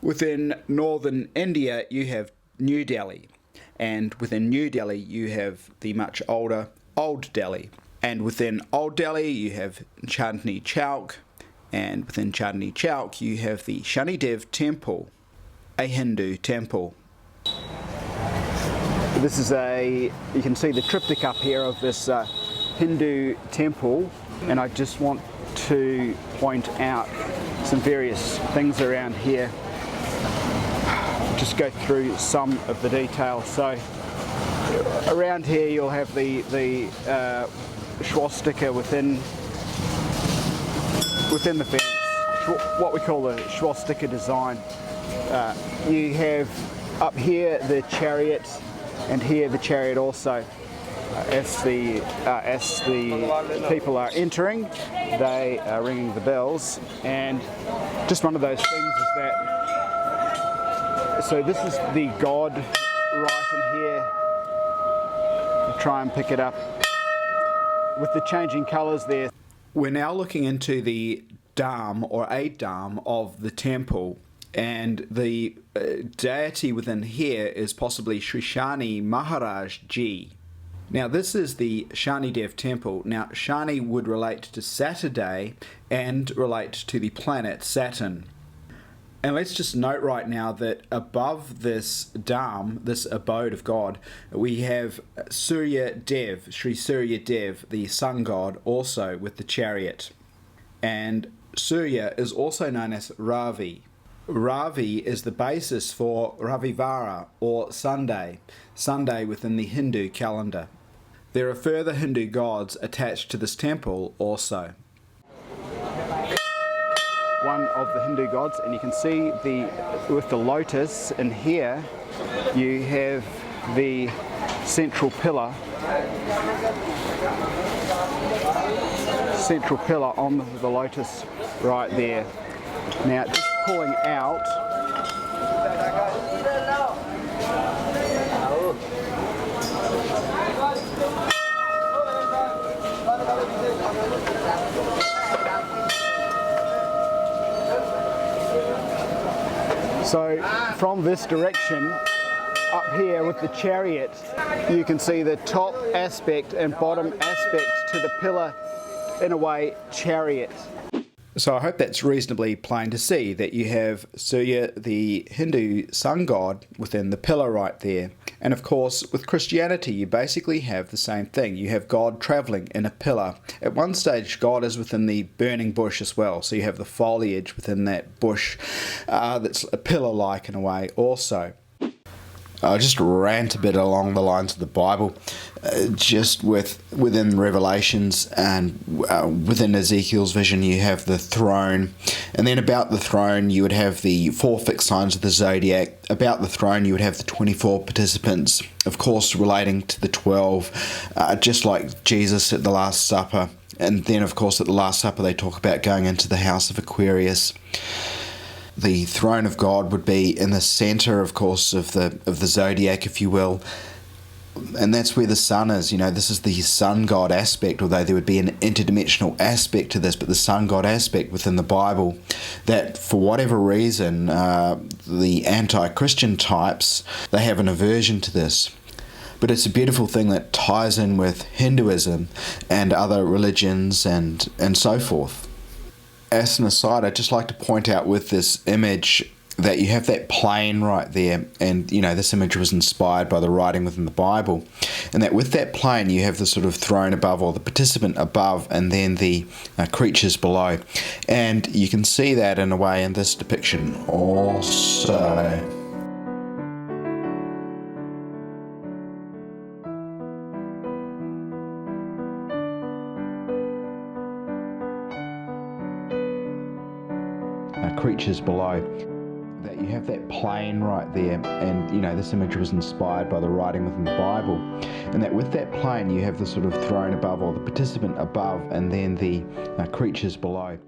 Within northern India you have New Delhi, and within New Delhi you have the much older Old Delhi, and within Old Delhi you have Chandni Chowk, and within Chandni Chowk you have the Shani temple, a Hindu temple. This is you can see the triptych up here of this Hindu temple, and I just want to point out some various things around here. Just go through some of the details. So around here you'll have the swastika within the fence, what we call the swastika design. You have up here the chariot, and here the chariot also. As the people are entering, they are ringing the bells, and just one of those things is that. So this is the god right in here. I'll try and pick it up with the changing colours there. We're now looking into the dham or a dham of the temple, and the deity within here is possibly Sri Shani Maharaj Ji. Now this is the Shani Dev temple. Now Shani would relate to Saturday and relate to the planet Saturn. And let's just note right now that above this dham, this abode of God, we have Surya Dev, Sri Surya Dev, the sun god, also with the chariot. And Surya is also known as Ravi. Ravi is the basis for Ravivara, or Sunday within the Hindu calendar. There are further Hindu gods attached to this temple also. One of the Hindu gods, and you can see with the lotus in here, you have the central pillar on the lotus right there. Now just pulling out, so from this direction up here with the chariot, you can see the top aspect and bottom aspect to the pillar, in a way, chariot. So I hope that's reasonably plain to see, that you have Surya, the Hindu sun god, within the pillar right there. And of course, with Christianity, you basically have the same thing. You have God travelling in a pillar. At one stage, God is within the burning bush as well. So you have the foliage within that bush that's a pillar-like in a way also. I just rant a bit along the lines of the Bible, just within Revelations and within Ezekiel's vision you have the throne, and then about the throne you would have the 4 fixed signs of the zodiac. About the throne you would have the 24 participants, of course relating to the 12, just like Jesus at the Last Supper. And then of course at the Last Supper they talk about going into the house of Aquarius. The throne of God would be in the centre, of course, of the zodiac, if you will, and that's where the sun is. You know, this is the sun god aspect, although there would be an interdimensional aspect to this, but the sun god aspect within the Bible, that for whatever reason, the anti-Christian types, they have an aversion to this. But it's a beautiful thing that ties in with Hinduism and other religions and so forth. As an aside, I'd just like to point out with this image that you have that plane right there, and you know this image was inspired by the writing within the Bible, and that with that plane you have the sort of throne above, or the participant above, and then the creatures below, and you can see that in a way in this depiction also. Creatures below, that you have that plane right there, and you know this image was inspired by the writing within the Bible, and that with that plane you have the sort of throne above, or the participant above, and then the creatures below.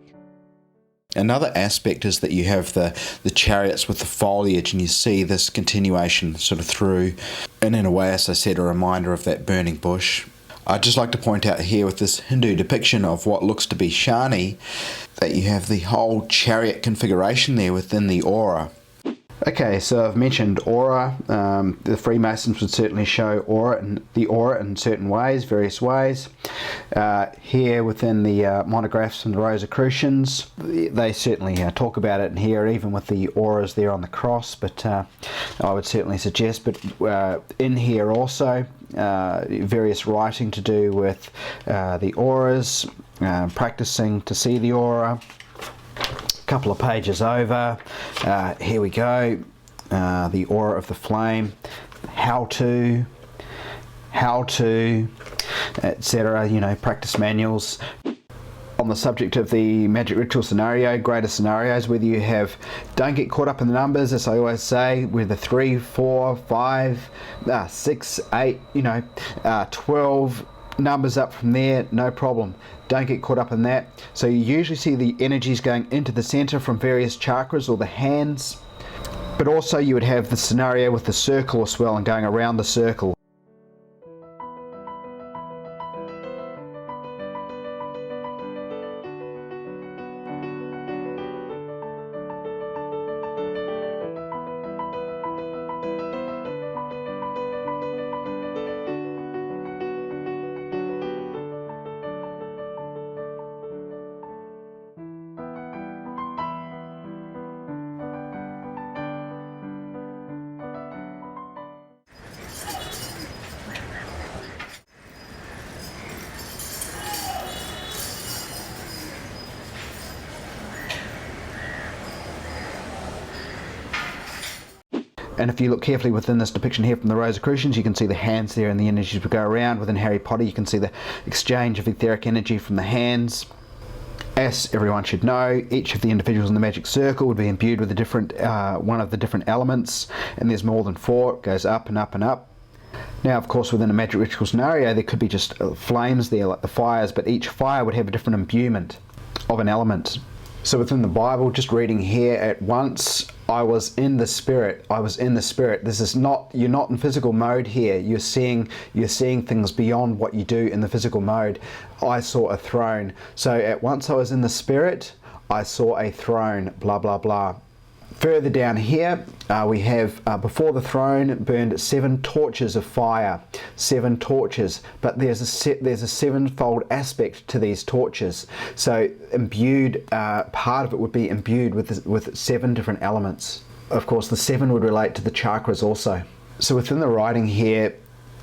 Another aspect is that you have the chariots with the foliage, and you see this continuation sort of through, and in a way, as I said, a reminder of that burning bush. I'd just like to point out here with this Hindu depiction of what looks to be Shani, that you have the whole chariot configuration there within the aura. Okay, so I've mentioned aura. The Freemasons would certainly show the aura in certain ways, various ways. Here within the monographs from the Rosicrucians, they certainly talk about it in here, even with the auras there on the cross, but I would certainly suggest, but in here also, various writing to do with the auras, practicing to see the aura. Couple of pages over, here we go, the aura of the flame, how to, etc., you know, practice manuals. On the subject of the magic ritual scenario, greater scenarios, whether you have, don't get caught up in the numbers, as I always say, whether 3, 4, 5, 6, 8, 12, numbers up from there, no problem. Don't get caught up in that. So you usually see the energies going into the center from various chakras or the hands, but also you would have the scenario with the circle as well and going around the circle. And if you look carefully within this depiction here from the Rosicrucians, you can see the hands there and the energies would go around. Within Harry Potter, you can see the exchange of etheric energy from the hands. As everyone should know, each of the individuals in the magic circle would be imbued with a different, one of the different elements, and there's more than 4. It goes up and up and up. Now, of course, within a magic ritual scenario, there could be just flames there, like the fires, but each fire would have a different imbuement of an element. So within the Bible, just reading here at once, I was in the Spirit. I was in the Spirit. This is not, you're not in physical mode here. You're seeing things beyond what you do in the physical mode. I saw a throne. So at once I was in the Spirit, I saw a throne, blah, blah, blah. Further down here, we have before the throne burned 7 torches of fire, 7 torches, but there's a 7-fold aspect to these torches. So imbued, part of it would be imbued with 7 different elements. Of course, the 7 would relate to the chakras also. So within the writing here,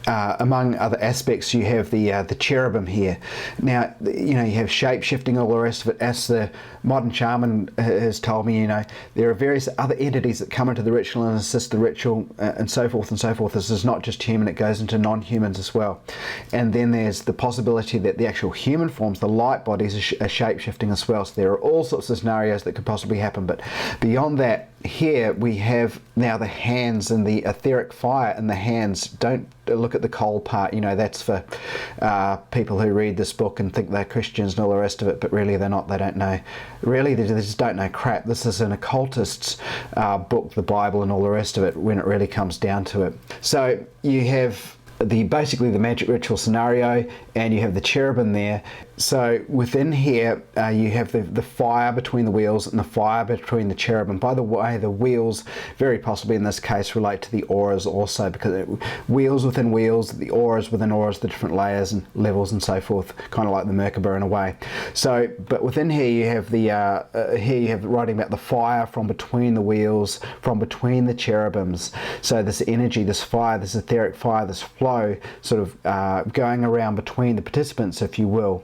among other aspects, you have the cherubim here. Now, you have shape-shifting, all the rest of it. As the modern shaman has told me, there are various other entities that come into the ritual and assist the ritual, and so forth and so forth. This is not just human, it goes into non-humans as well. And then there's the possibility that the actual human forms, the light bodies, are shape-shifting as well. So there are all sorts of scenarios that could possibly happen. But beyond that, here we have now the hands and the etheric fire in the hands. Don't look at the cold part, that's for people who read this book and think they're Christians and all the rest of it, but really they're not. They don't know. Really, they just don't know crap. This is an occultist's book, the Bible, and all the rest of it, when it really comes down to it. So you have basically the magic ritual scenario, and you have the cherubim there. So within here, you have the fire between the wheels and the fire between the cherubim. By the way, the wheels, very possibly in this case, relate to the auras also, because wheels within wheels, the auras within auras, the different layers and levels and so forth, kind of like the Merkaba in a way. So, but within here you have here you have writing about the fire from between the wheels, from between the cherubims. So this energy, this fire, this etheric fire, this flow, sort of going around between the participants, if you will.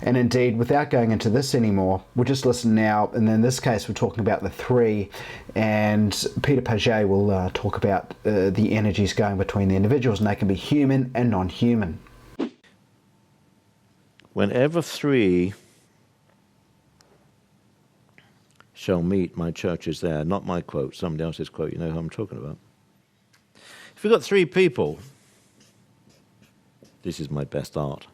And indeed, without going into this anymore, we'll just listen now, and in this case we're talking about the 3, and Peter Paget will talk about the energies going between the individuals, and they can be human and non-human. Whenever 3 shall meet, my church is there. Not my quote, somebody else's quote. You know who I'm talking about. If we've got 3 people, this is my best art.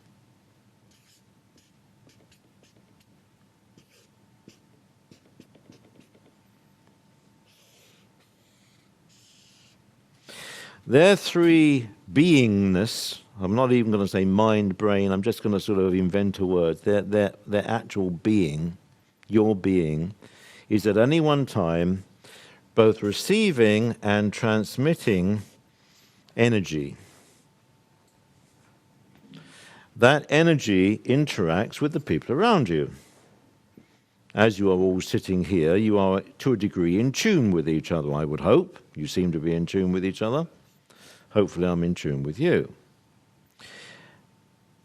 Their 3 beingness, I'm not even going to say mind, brain, I'm just going to sort of invent a word. Their actual being, your being, is at any one time both receiving and transmitting energy. That energy interacts with the people around you. As you are all sitting here, you are to a degree in tune with each other, I would hope. You seem to be in tune with each other. Hopefully I'm in tune with you.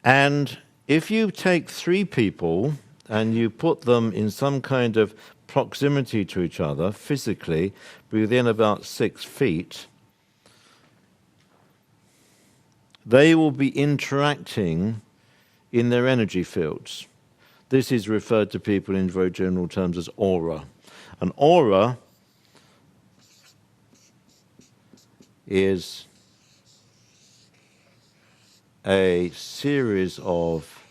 And if you take 3 people and you put them in some kind of proximity to each other, physically, within about 6 feet, they will be interacting in their energy fields. This is referred to people in very general terms as aura. An aura is a series of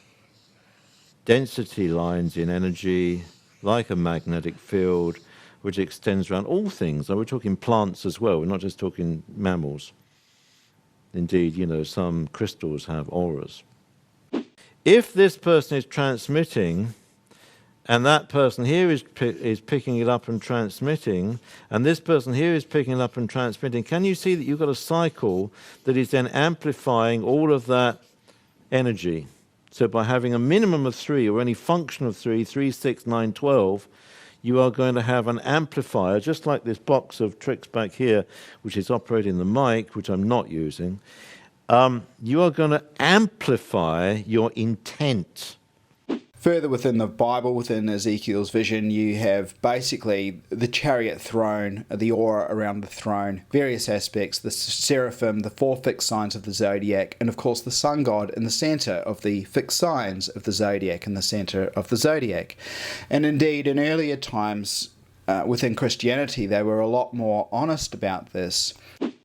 density lines in energy, like a magnetic field, which extends around all things. Now, we're talking plants as well, we're not just talking mammals. Indeed, you know, some crystals have auras. If this person is transmitting, and that person here is picking it up and transmitting, and this person here is picking it up and transmitting, can you see that you've got a cycle that is then amplifying all of that energy? So by having a minimum of 3, or any function of 3, 3, 6, 9, 12, you are going to have an amplifier, just like this box of tricks back here, which is operating the mic, which I'm not using. You are going to amplify your intent. Further within the Bible, within Ezekiel's vision, you have basically the chariot throne, the aura around the throne, various aspects, the seraphim, the 4 fixed signs of the zodiac, and of course the sun god in the center of the fixed signs of the zodiac, in the center of the zodiac. And indeed, in earlier times within Christianity, they were a lot more honest about this.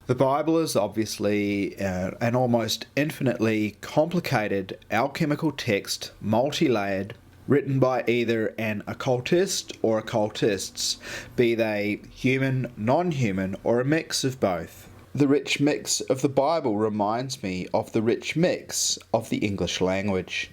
The Bible is obviously an almost infinitely complicated alchemical text, multi-layered, written by either an occultist or occultists, be they human, non-human, or a mix of both. The rich mix of the Bible reminds me of the rich mix of the English language.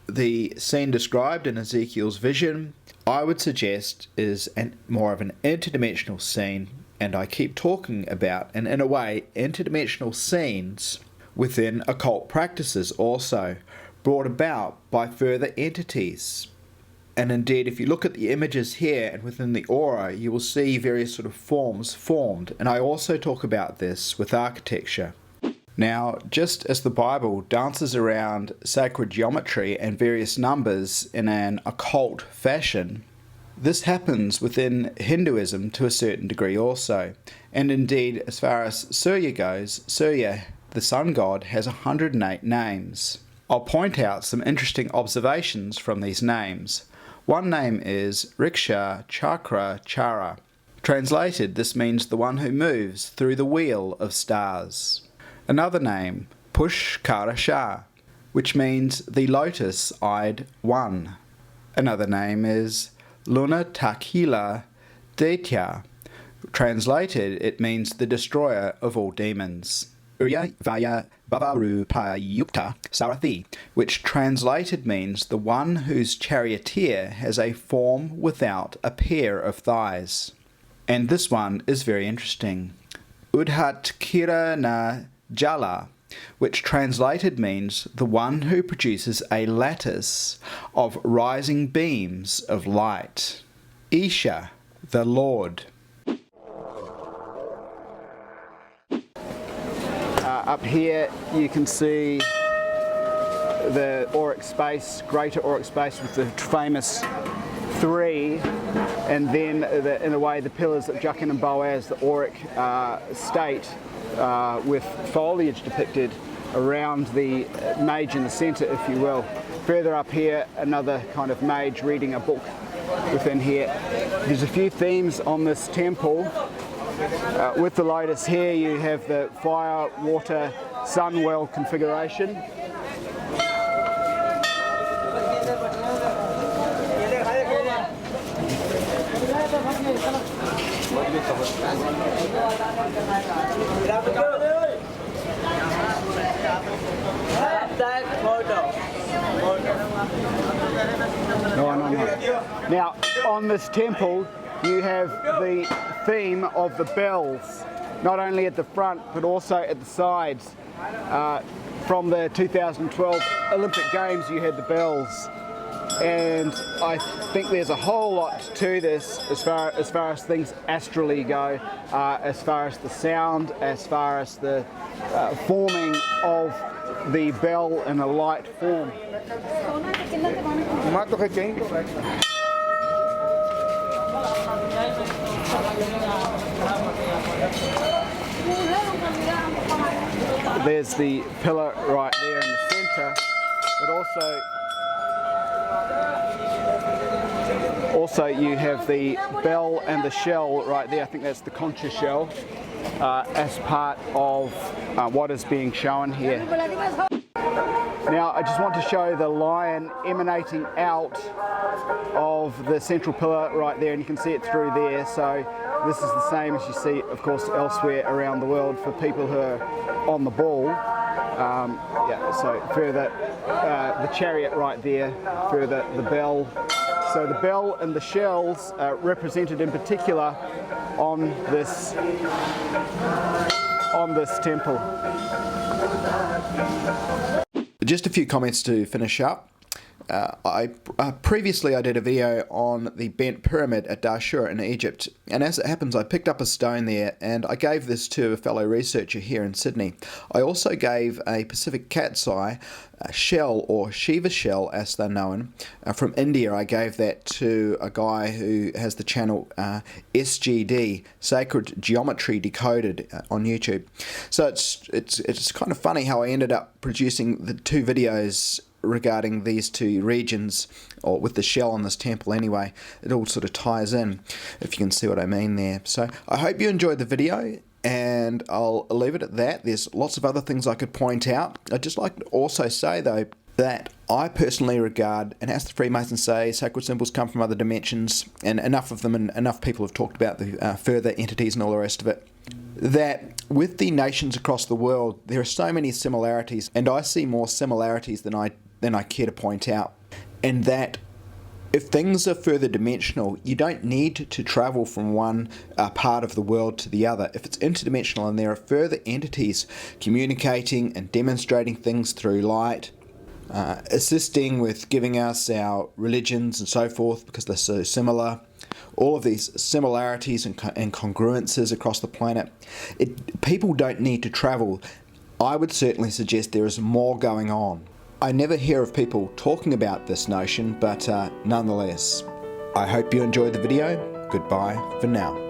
The scene described in Ezekiel's vision, I would suggest, is more of an interdimensional scene. And I keep talking about, and in a way, interdimensional scenes within occult practices also, brought about by further entities. And indeed, if you look at the images here and within the aura, you will see various sort of forms formed. And I also talk about this with architecture. Now, just as the Bible dances around sacred geometry and various numbers in an occult fashion, this happens within Hinduism to a certain degree also. And indeed, as far as Surya goes, Surya, the sun god, has 108 names. I'll point out some interesting observations from these names. One name is Riksha Chakra Chara. Translated, this means the one who moves through the wheel of stars. Another name, Pushkara Shah, which means the lotus-eyed one. Another name is Luna Takila Daitya. Translated, it means the destroyer of all demons. Urya Vaya Bavarupayukta Sarathi, which translated means the one whose charioteer has a form without a pair of thighs. And this one is very interesting. Udhat Kirana Jala, which translated means the one who produces a lattice of rising beams of light. Isha, the Lord. Up here you can see the auric space, greater auric space with the famous 3, and then in a way the pillars of Jachin and Boaz, the auric state, with foliage depicted around the mage in the centre, if you will. Further up here, another kind of mage reading a book within here. There's a few themes on this temple. With the lotus here, you have the fire, water, sun well configuration. No. Now, on this temple, you have the theme of the bells, not only at the front but also at the sides. From the 2012 Olympic Games you had the bells, and I think there's a whole lot to this as far as things astrally go, as far as the sound, as far as the forming of the bell in a light form. There's the pillar right there in the centre, but also you have the bell and the shell right there. I think that's the concha shell, as part of what is being shown here. Now I just want to show the lion emanating out of the central pillar right there, and you can see it through there. So this is the same as you see, of course, elsewhere around the world for people who are on the ball. Yeah, so further the chariot right there, further the bell. So the bell and the shells are represented in particular on this temple. Just a few comments to finish up. Previously I did a video on the bent pyramid at Dashur in Egypt, and as it happens I picked up a stone there and I gave this to a fellow researcher here in Sydney. I also gave a Pacific cat's eye shell, or Shiva shell as they're known, from India. I gave that to a guy who has the channel SGD, Sacred Geometry Decoded, on YouTube. So it's kind of funny how I ended up producing the two videos regarding these two regions, or with the shell on this temple anyway. It all sort of ties in, if you can see what I mean there. So I hope you enjoyed the video, and I'll leave it at that. There's lots of other things I could point out. I'd just like to also say though that I personally regard, and as the Freemasons say, sacred symbols come from other dimensions, and enough of them, and enough people have talked about the further entities and all the rest of it, that with the nations across the world there are so many similarities, and I see more similarities than I care to point out, and that if things are further dimensional, you don't need to travel from one part of the world to the other. If it's interdimensional and there are further entities communicating and demonstrating things through light, assisting with giving us our religions and so forth because they're so similar, all of these similarities and congruences across the planet, people don't need to travel. I would certainly suggest there is more going on. I never hear of people talking about this notion, but nonetheless, I hope you enjoyed the video. Goodbye for now.